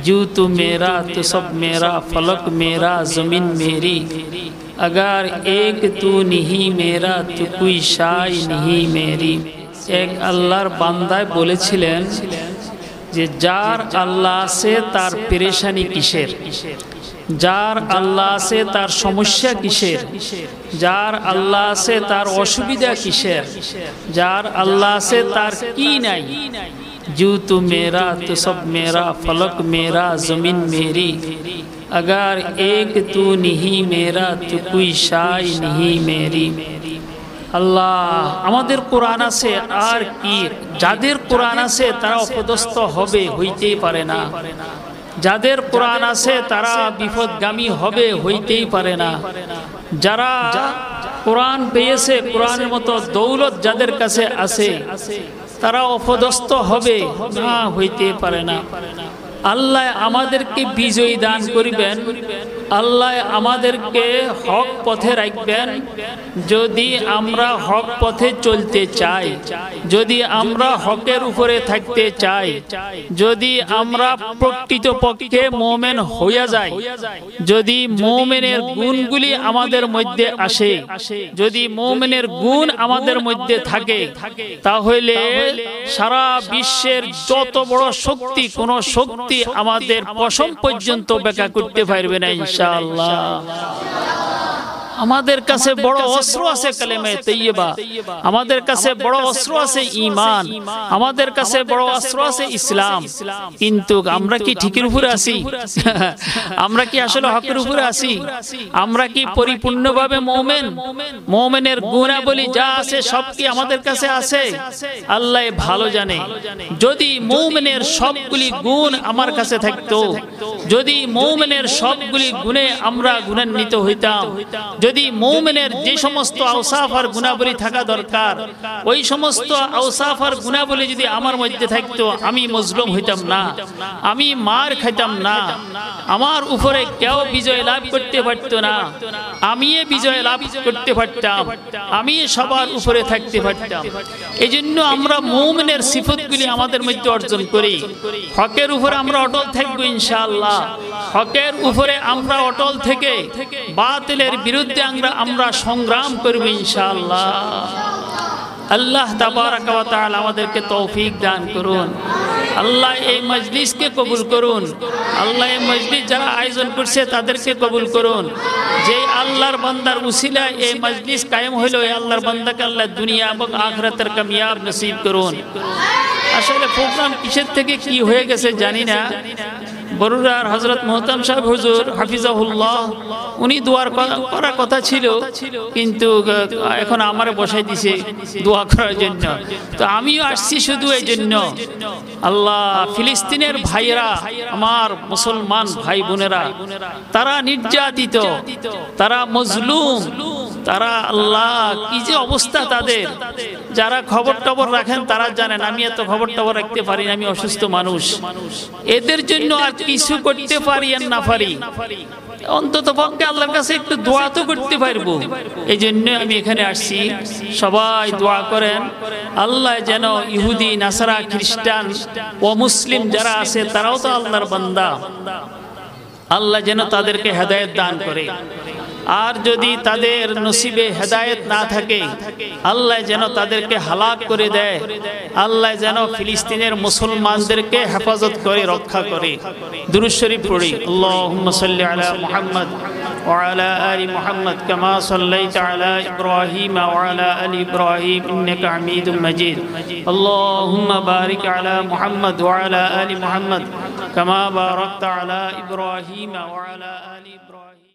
जू तू मेरा तो सब मेरा, फलक मेरा ज़मीन मेरी, अगर एक तू नहीं मेरा तो कोई शाय नहीं मेरी। एक আল্লাহর বান্দায় বলেছিলেন যে যার আল্লাহ আছে তার পেরেশানি কিসের, যার আল্লাহ আছে তার সমস্যা কিসের, যার আল্লাহ আছে তার অসুবিধা কিসের, যার আল্লাহ আছে তার কি নাই। जू तू मेरा तो सब मेरा, फलक मेरा ज़मीन मेरी, अगर एक तू नहीं मेरा तो कोई शाय नहीं मेरी। আল্লাহ আমাদের কোরআন আছে আর কি, যাদের কোরআন আছে তারা অপদস্থ হবে, হইতেই পারে না। যাদের কোরআন আছে তারা বিপদগামী হবে, হইতেই পারে না। যারা কোরআন পেয়েছে, কোরআনের মতো দৌলত যাদের কাছে আছে তারা অপদস্থ হবে না, হইতে পারে না। আল্লাহ আমাদেরকে বিজয়ী দান করিবেন, আল্লাহ আমাদেরকে হক পথে রাখবেন। যদি আমরা হক পথে চলতে চাই, যদি আমরা হকের উপরে থাকতে চাই, যদি আমরা প্রকৃতপক্ষে মুমিন হইয়া যাই, যদি মুমিনের গুণগুলি আমাদের মধ্যে আসে, যদি মুমিনের গুণ আমাদের মধ্যে থাকে, তাহলে সারা বিশ্বের যত বড় শক্তি, কোন শক্তি আমাদের পশম পর্যন্ত ব্যাখ্যা করতে পারবে না ইনশাআল্লাহ। আমাদের কাছে বড় অস্ত্র আছে কালেমা তাইয়্যিবা, আমাদের কাছে বড় অস্ত্র আছে ঈমান, আমাদের কাছে বড় অস্ত্র আছে ইসলাম। কিন্তু আমরা কি ঠিকের উপরে আছি? আমরা কি আসলে হকের উপরে আছি? আমরা কি পরিপূর্ণভাবে মুমিন? মুমিনের গুণাবলী যা আছে সব কি আমাদের কাছে আছে? আল্লাহ ভালো জানে। যদি মুমিনের সবগুলি গুণ আমার কাছে থাকতো, যদি মুমিনের সবগুলি গুণে আমরা গুণান্বিত হইতাম, যদি মুমিনের যে সমস্ত আওসাফ আর গুণাবলী থাকা দরকার ওই সমস্ত আওসাফ আর গুণাবলী যদি আমার মধ্যে থাকতো, আমি মজলুম হইতাম না, আমি মার খাইতাম না, আমার উপরে কেউ বিজয় লাভ করতে পারত না, আমি বিজয় লাভ করতে পারতাম, আমি সবার উপরে থাকতে পারতাম। এই জন্য আমরা মুমিনের সিফতগুলি আমাদের মধ্যে অর্জন করি। হকের উপরে আমরা অটল থাকবো ইনশাআল্লাহ। হকের উপরে আমরা অটল থেকে বাতিলের বিরুদ্ধে আমরা সংগ্রাম করব ইনশাআল্লাহ। আল্লাহ তাবারাক ওয়া তাআলা আমাদেরকে তৌফিক দান করুন। আল্লাহ এই মজলিসকে কবুল করুন। আল্লাহ এই মজলিস যারা আয়োজন করছে তাদেরকে কবুল করুন। যে আল্লাহর বান্দার উসিলায় এই মজলিস কায়েম হলো, এই আল্লাহর বান্দাকে আল্লাহ দুনিয়া এবং আখিরাতের কামিয়াব নসিব করুন। আসলে প্রোগ্রাম কিসের থেকে কি হয়ে গেছে জানি না। বরুড়ার হযরত মুহতাম সাহেব হুজুর হাফিজাহুল্লাহ উনি দোয়ার করার কথা ছিল, কিন্তু এখন আমারে বসাই দিছে দোয়া করার জন্য। তো আমিও আসছি শুধু এই জন্য। আল্লাহ ফিলিস্তিনের ভাইয়েরা, আমার মুসলমান ভাই বোনেরা, তারা নির্যাতিত, তারা মজলুম, তারা আল্লাহ কি যে অবস্থা তাদের। যারা খবর টবর রাখেন তারা জানেন, আমি এত খবর টবর রাখতে পারি না, আমি অসুস্থ মানুষ। এদের জন্য আর কিছু করতে পারি আর না পারি, অন্তত পক্ষে আল্লাহর কাছে একটু দোয়া তো করতে পারবো। এই জন্য আমি এখানে আসছি। সবাই দোয়া করেন আল্লাহ যেন ইহুদি, নাসারা, খ্রিস্টান ও মুসলিম যারা আছে তারাও তো আল্লাহর বান্দা, আল্লাহ যেন তাদেরকে হেদায়েত দান করে। আর যদি তাদের নসিবে হেদায়েত না থাকে, আল্লাহ যেন তাদেরকে হালাক করে দেয়। আল্লাহ যেন ফিলিস্তিনের মুসলমানদেরকে হেফাজত করে, রক্ষা করে। দুরূদ শরীফ পড়ি। আল্লাহুম্মা সাল্লি আলা মুহাম্মদ ওয়া আলা আলি মুহাম্মদ কামা সাল্লাইতা আলা ইব্রাহিম ওয়া আলা আলি ইব্রাহিম ইন্নাকা হামিদুম মাজিদ। আল্লাহুম্মা বারিক আলা মুহাম্মদ ওয়া আলা আলি মুহাম্মদ কামা বারাকতা আলা ইব্রাহিম ওয়া আলা আলি ইব্রাহিম।